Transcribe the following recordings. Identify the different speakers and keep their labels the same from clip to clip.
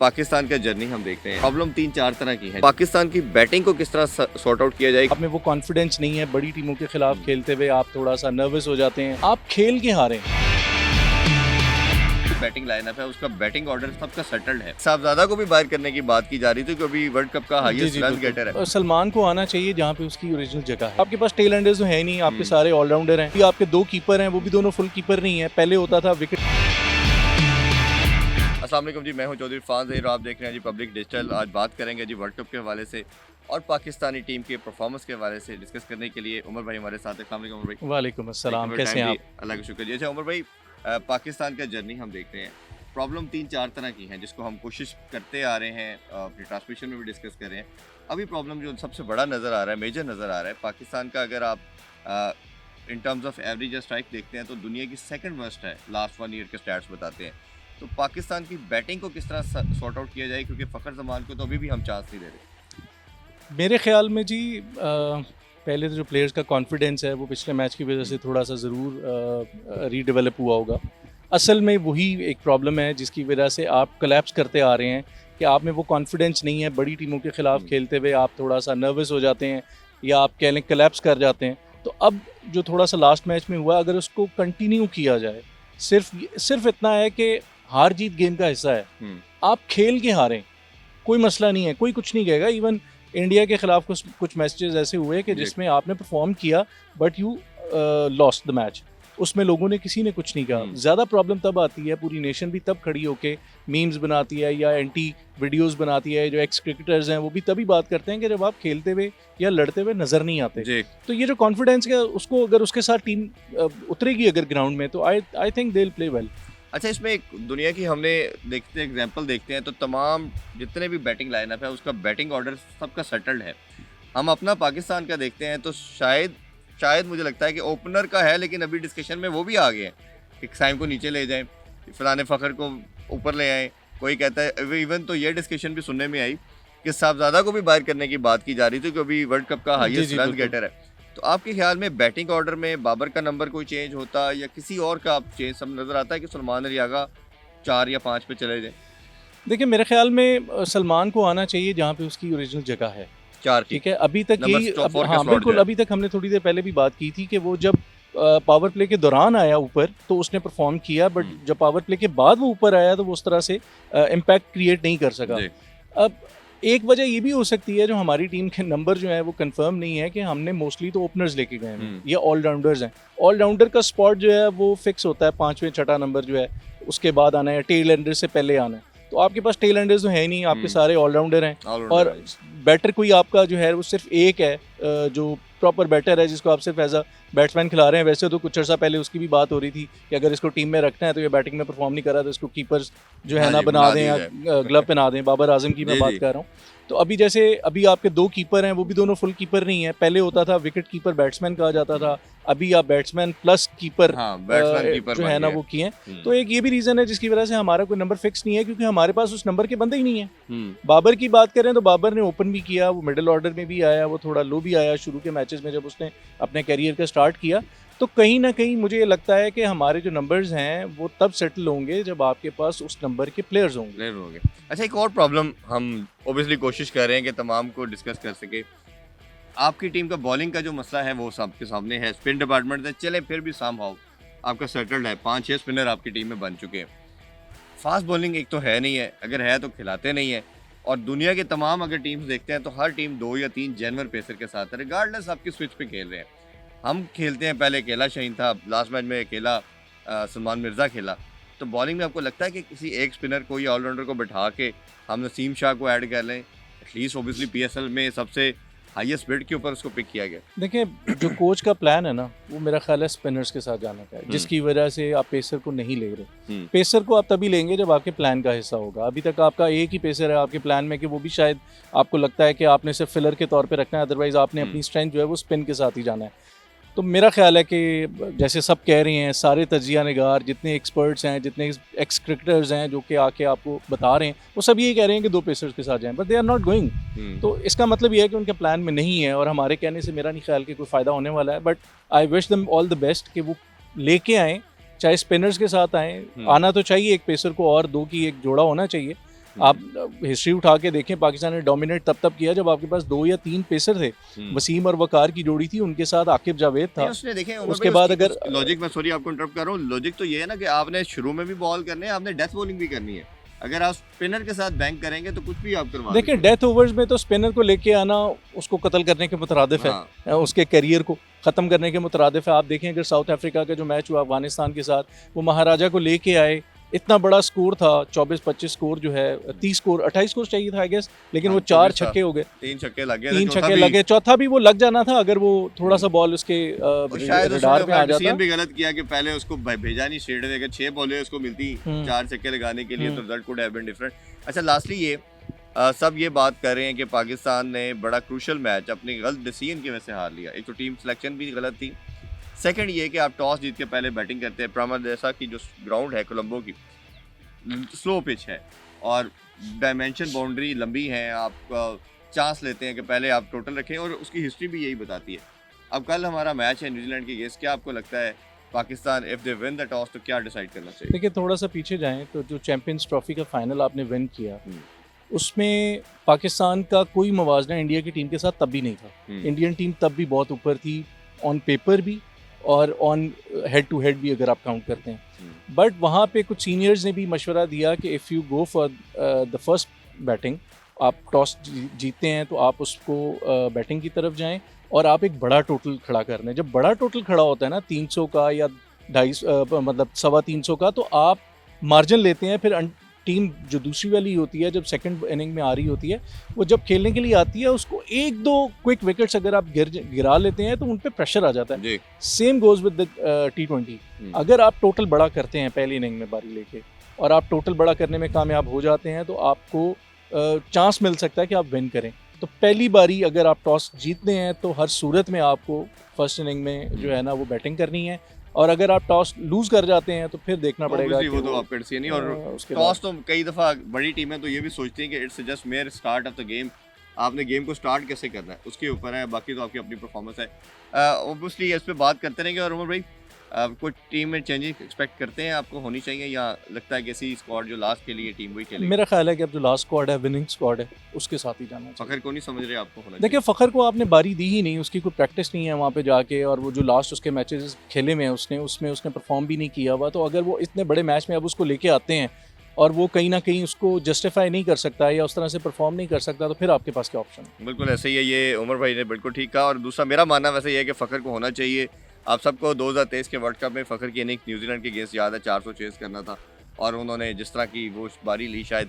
Speaker 1: पाकिस्तान का जर्नी हम देख रहे हैं। प्रॉब्लम 3-4 तरह की है। पाकिस्तान की बैटिंग को किस तरह सॉर्ट आउट किया जाए।
Speaker 2: आप में वो कॉन्फिडेंस नहीं है, बड़ी टीमों के खिलाफ खेलते हुए आप थोड़ा सा नर्वस हो जाते हैं, आप खेल के हारे।
Speaker 1: बैटिंग लाइनअप है, उसका बैटिंग ऑर्डर सबका सेटल्ड है। साहबजादा को भी बाहर करने की बात की जा रही थी क्योंकि अभी वर्ल्ड कप का हाईएस्ट रन गेटर है।
Speaker 2: और सलमान को आना चाहिए जहाँ पे उसकी ओरिजिनल जगह है। आपके पास टेल एंडर्स तो है नहीं, आपके सारे ऑलराउंडर हैं। आपके 2 कीपर हैं, वो भी दोनों फुल कीपर नहीं है। पहले होता था विकेट।
Speaker 1: अस्सलाम वालेकुम जी, मैं हूं चौधरी इरफान ज़हीर, आप देख रहे हैं जी पब्लिक डिजिटल। आज बात करेंगे जी वर्ल्ड कप के हवाले से और पाकिस्तानी टीम के परफॉर्मेंस के हवाले से डिस्कस करने के लिए उमर भाई हमारे साथ हैं। अस्सलाम वालेकुम उमर भाई।
Speaker 2: वालेकुम अस्सलाम, कैसे हैं आप?
Speaker 1: अल्लाह का शुक्र जी। अच्छा उमर भाई, पाकिस्तान का जर्नी हम देख रहे हैं। प्रॉब्लम 3-4 तरह की हैं जिसको हम कोशिश करते आ रहे हैं, अपनी ट्रांसमिशन में भी डिस्कस कर रहे हैं। अभी प्रॉब्लम जो सबसे बड़ा नज़र आ रहा है, मेजर नज़र आ रहा है पाकिस्तान का, अगर आप इन टर्म्स ऑफ एवरेज या स्ट्राइक देखते हैं तो दुनिया की सेकंड वर्स्ट है। लास्ट 1 ईयर के स्टैट्स बताते हैं। तो पाकिस्तान की बैटिंग को किस तरह सॉर्ट आउट किया जाए, क्योंकि फ़खर जमान को तो अभी भी हम चांस नहीं दे रहे।
Speaker 2: मेरे ख्याल में जी पहले तो जो प्लेयर्स का कॉन्फिडेंस है वो पिछले मैच की वजह से थोड़ा सा ज़रूर रीडेवलप हुआ होगा। असल में वही एक प्रॉब्लम है जिसकी वजह से आप कोलैप्स करते आ रहे हैं कि आप में वो कॉन्फिडेंस नहीं है, बड़ी टीमों के खिलाफ खेलते हुए आप थोड़ा सा नर्वस हो जाते हैं या आप कह लें कोलैप्स कर जाते हैं। तो अब जो थोड़ा सा लास्ट मैच में हुआ, अगर उसको कंटिन्यू किया जाए, सिर्फ इतना है कि हार जीत गेम का हिस्सा है। आप खेल के हारें, कोई मसला नहीं है, कोई कुछ नहीं कहेगा। इवन इंडिया के खिलाफ कुछ मैचेस ऐसे हुए कि जिसमें आपने परफॉर्म किया but you lost the match, उसमें लोगों ने किसी ने कुछ नहीं कहा। ज़्यादा प्रॉब्लम तब आती है, पूरी नेशन भी तब खड़ी होके मीम्स बनाती है या एंटी वीडियोस बनाती है। जो एक्स क्रिकेटर्स हैं वो भी तभी बात करते हैं कि जब आप खेलते हुए या लड़ते हुए नज़र नहीं आते। तो ये जो कॉन्फिडेंस है उसको अगर उसके साथ टीम उतरेगी अगर ग्राउंड में, तो I think they will play well.
Speaker 1: अच्छा, इसमें एक दुनिया की हमने एग्जांपल देखते हैं तो तमाम जितने भी बैटिंग लाइनअप है उसका बैटिंग ऑर्डर सबका सेटल्ड है। हम अपना पाकिस्तान का देखते हैं तो शायद मुझे लगता है कि ओपनर का है, लेकिन अभी डिस्कशन में वो भी आ गए हैं कि साइम को नीचे ले जाएं, फलाने फ़खर को ऊपर ले आएँ। कोई कहता है, इवन तो ये डिस्कशन भी सुनने में आई कि साहबजादा को भी बाहर करने की बात की जा रही थी क्योंकि अभी वर्ल्ड कप का हाईएस्ट रन गेटर है। तो आपके ख्याल में बैटिंग ऑर्डर में बाबर का नंबर कोई चेंज होता या किसी और का चेंज सब नज़र आता है कि सलमान अली आगा 4 या 5 पे चले जाए?
Speaker 2: देखिए, मेरे ख्याल में सलमान को आना चाहिए जहाँ पे उसकी ओरिजिनल जगह है।
Speaker 1: 4
Speaker 2: ठीक है, अभी तक यही हाँ बिल्कुल, अभी तक हमने थोड़ी देर पहले भी बात की थी कि वो जब पावर प्ले के दौरान आया ऊपर तो उसने परफॉर्म किया, बट जब पावर प्ले के बाद वो ऊपर आया तो वो उस तरह से इम्पैक्ट क्रिएट नहीं कर सका। अब एक वजह ये भी हो सकती है, जो हमारी टीम के नंबर जो है वो कंफर्म नहीं है कि हमने मोस्टली तो ओपनर्स लेके गए हैं या ऑलराउंडर्स हैं। ऑलराउंडर का स्पॉट जो है वो फिक्स होता है, 5वें 6ठा नंबर जो है उसके बाद आना है, टेल एंडर से पहले आना है। तो आपके पास टेल एंडर्स तो है नहीं, आपके सारे ऑलराउंडर हैं और बैटर कोई आपका जो है वो सिर्फ एक है जो प्रॉपर बैटर है जिसको आप सिर्फ एज अ बैट्समैन खिला रहे हैं। वैसे तो कुछ अर्सा पहले उसकी भी बात हो रही थी कि अगर इसको टीम में रखना है तो ये बैटिंग में परफॉर्म नहीं कर रहा तो इसको कीपर्स जो है ना बना दें या ग्लव पहना दें। बाबर आजम की मैं बात कर रहा हूँ। तो अभी आपके 2 कीपर हैं, वो भी दोनों फुल कीपर नहीं है। पहले होता था विकेट कीपर बैट्समैन कहा जाता था, अभी आप बैट्समैन प्लस कीपर जो है ना वो किए। तो एक ये भी रीज़न है जिसकी वजह से हमारा कोई नंबर फिक्स नहीं है, क्योंकि हमारे पास उस नंबर के बंदे ही नहीं है। बाबर की बात करें तो बाबर ने ओपन भी किया, वो मिडिल ऑर्डर में भी आया, वो थोड़ा लो भी आया शुरू के मैचेस में जब उसने अपने कैरियर का स्टार्ट किया। तो कहीं ना कहीं मुझे ये लगता है कि हमारे जो नंबर्स हैं वो तब सेटल होंगे जब आपके पास उस नंबर के प्लेयर्स होंगे।
Speaker 1: अच्छा, एक और प्रॉब्लम हम ओबियसली कोशिश कर रहे हैं कि तमाम को डिस्कस कर सके। आपकी टीम का बॉलिंग का जो मसला है वो सबके सामने है। स्पिन डिपार्टमेंट से चले फिर भी समहाउ आपका सेटल्ड है, 5-6 स्पिनर आपकी टीम में बन चुके हैं। फास्ट बॉलिंग एक तो है नहीं है, अगर है तो खिलाते नहीं है। और दुनिया के तमाम अगर टीम्स देखते हैं तो हर टीम 2 या 3 जेन्युइन पेसर के साथ है, रिगार्डलेस आपकी स्विच पे खेल रहे हैं। हम खेलते हैं, पहले अकेला शाहीन था, लास्ट मैच में अकेला सलमान मिर्ज़ा खेला। तो बॉलिंग में आपको लगता है कि किसी एक स्पिनर को या ऑलराउंडर को बैठा के हम नसीम शाह को ऐड कर लें? एटलीस्ट ओबियसली PSL में सबसे हाईएस्ट बिड के ऊपर उसको पिक किया गया।
Speaker 2: देखिए, जो कोच का प्लान है ना वो मेरा ख्याल है स्पिनर्स के साथ जाने का है, जिसकी वजह से आप पेसर को नहीं ले रहे। पेसर को आप तभी लेंगे जब आपके प्लान का हिस्सा होगा। अभी तक आपका एक ही पेसर है आपके प्लान में कि वो भी शायद आपको लगता है कि आपने सिर्फ फिलर के तौर पे रखना है, अदरवाइज आपने अपनी स्ट्रेंथ जो है वो स्पिन के साथ ही जाना है। तो मेरा ख्याल है कि जैसे सब कह रहे हैं, सारे तजिया निगार जितने एक्सपर्ट्स हैं, जितने एक्स क्रिकेटर्स हैं जो कि आके आपको बता रहे हैं, वो सब यही कह रहे हैं कि 2 पेसर्स के साथ जाएं, but they are not going. तो इसका मतलब ये है कि उनके प्लान में नहीं है और हमारे कहने से मेरा नहीं ख्याल कि कोई फ़ायदा होने वाला है। But I wish them all the best कि वो लेके आएँ, चाहे स्पिनर्स के साथ आएँ। आना तो चाहिए एक पेसर को और 2 की एक जोड़ा होना चाहिए, आप हिस्ट्री उठा के देखें, पाकिस्तान ने डोमिनेट तब किया जब आपके पास 2 या 3 पेसर थे। वसीम और वकार की जोड़ी थी, उनके साथ आकिब जावेद था।
Speaker 1: उसने देखें
Speaker 2: उसके बाद अगर
Speaker 1: लॉजिक, मैं सॉरी आपको इंटरप्ट कर रहा हूँ, लॉजिक तो ये है ना कि आपने शुरू में भी बॉल करने हैं, आपने डेथ बॉलिंग भी करनी है। अगर आप स्पिनर के साथ बैंक करेंगे तो कुछ भी आप करवा
Speaker 2: देखिए, डेथ ओवर्स में तो स्पिनर को लेके आना उसको कत्ल करने के मुतरादिफ है, उसके करियर को ख़त्म करने के मुतरादिफ है। आप देखें, अगर साउथ अफ्रीका का जो मैच हुआ अफगानिस्तान के साथ, वो महाराजा को लेके आए, इतना बड़ा स्कोर था, 24-25 स्कोर जो है, 30 स्कोर 28 स्कोर चाहिए था आई गेस, लेकिन वो 4 छक्के हो गए,
Speaker 1: 3 छक्के
Speaker 2: लगे, चौथा भी वो लग जाना था अगर वो थोड़ा सा बॉल उसके रडार में आ जाता।
Speaker 1: भी गलत किया कि पहले उसको भेजा नहीं स्ट्रेट वे, अगर 6 बॉलें उसको मिलती 4 छक्के लगाने के लिए तो result could have been different. अच्छा, लास्टली ये सब ये बात कर रहे हैं कि पाकिस्तान ने बड़ा क्रूशल मैच अपनी गलत डिसीजन की वजह से हार लिया। एक तो टीम सिलेक्शन भी गलत थी, सेकंड ये कि आप टॉस जीत के पहले बैटिंग करते हैं। प्रामा जैसा कि जो ग्राउंड है कोलंबो की, स्लो पिच है और डायमेंशन बाउंड्री लंबी है, आप चांस लेते हैं कि पहले आप टोटल रखें, और उसकी हिस्ट्री भी यही बताती है। अब कल हमारा मैच है न्यूजीलैंड के अगेंस्ट, क्या आपको लगता है Pakistan if they win the toss तो क्या डिसाइड करना चाहिए?
Speaker 2: देखिए, थोड़ा सा पीछे जाएं तो जो चैंपियंस ट्रॉफी का फाइनल आपने विन किया, उसमें पाकिस्तान का कोई मवाजना इंडिया की टीम के साथ तब भी नहीं था। इंडियन टीम तब भी बहुत ऊपर थी, ऑन पेपर भी और ऑन हेड टू हेड भी अगर आप काउंट करते हैं। बट वहाँ पे कुछ सीनियर्स ने भी मशवरा दिया कि if you go for the first batting, आप टॉस जीतते हैं तो आप उसको बैटिंग की तरफ जाएं और आप एक बड़ा टोटल खड़ा कर लें। जब बड़ा टोटल खड़ा होता है ना 300 का या 250 मतलब 325 का, तो आप मार्जिन लेते हैं। फिर टीम जो दूसरी वाली होती है, जब सेकंड इनिंग में आ रही होती है, वो जब खेलने के लिए आती है, उसको 1-2 क्विक विकेट्स अगर आप गिरा लेते हैं तो उन पे प्रेशर आ जाता है। Same goes with the T20। अगर आप टोटल बड़ा करते हैं पहली इनिंग में बारी लेके और आप टोटल बड़ा करने में कामयाब हो जाते हैं, तो आपको चांस मिल सकता है कि आप विन करें। तो पहली बारी अगर आप टॉस जीतते हैं तो हर सूरत में आपको फर्स्ट इनिंग में जो है ना वो बैटिंग करनी है, और अगर आप टॉस लूज कर जाते हैं तो फिर देखना पड़ेगा कि
Speaker 1: वो तो आपका डिसीजन नहीं। और टॉस तो कई दफ़ा बड़ी टीमें तो ये भी सोचती हैं कि it's just mayor start of the game, आपने गेम को स्टार्ट कैसे करना है उसके ऊपर है, बाकी तो आपकी अपनी परफॉर्मेंस है। ऑब्वियसली इस पर बात करते रहेंगे। और उमर भाई, कोई टीम में चेंजिंग एक्सपेक्ट करते हैं आपको होनी चाहिए, या लगता है कि ऐसी स्क्वाड जो लास्ट के लिए टीम वही खेलेगी?
Speaker 2: मेरा ख्याल है कि अब जो लास्ट स्क्वाड है, विनिंग स्क्वाड है, उसके साथ ही जाना चाहिए।
Speaker 1: फ़खर को नहीं समझ रहे आपको होना?
Speaker 2: देखिए, फ़खर को आपने बारी दी ही नहीं, उसकी कोई प्रैक्टिस नहीं है वहाँ पे जाके, और वो जो लास्ट उसके मैचेस खेले में उसमें उसने परफॉर्म भी नहीं किया हुआ। तो अगर वो इतने बड़े मैच में अब उसको लेके आते हैं और वो कहीं ना कहीं उसको जस्टिफाई नहीं कर सकता या उस तरह से परफॉर्म नहीं कर सकता, तो फिर आपके पास क्या ऑप्शन है?
Speaker 1: बिल्कुल ऐसे ही है, ये उमर भाई ने बिल्कुल ठीक कहा। और दूसरा मेरा मानना वैसे ये है कि फ़खर को होना चाहिए। आप सबको 2023 के वर्ल्ड कप में फ़खर की इनिंग न्यूजीलैंड के अगेंस्ट याद है, 400 चेस करना था, और उन्होंने जिस तरह की वो बारी ली, शायद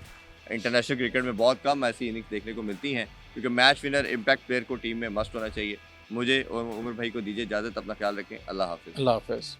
Speaker 1: इंटरनेशनल क्रिकेट में बहुत कम ऐसी इनिंग्स देखने को मिलती हैं, क्योंकि मैच विनर इम्पैक्ट प्लेयर को टीम में मस्ट होना चाहिए। मुझे और उमर भाई को दीजिए इजाज़त, अपना ख्याल रखें। अल्लाह हाफ़िज़।
Speaker 2: अल्लाह हाफ़िज़।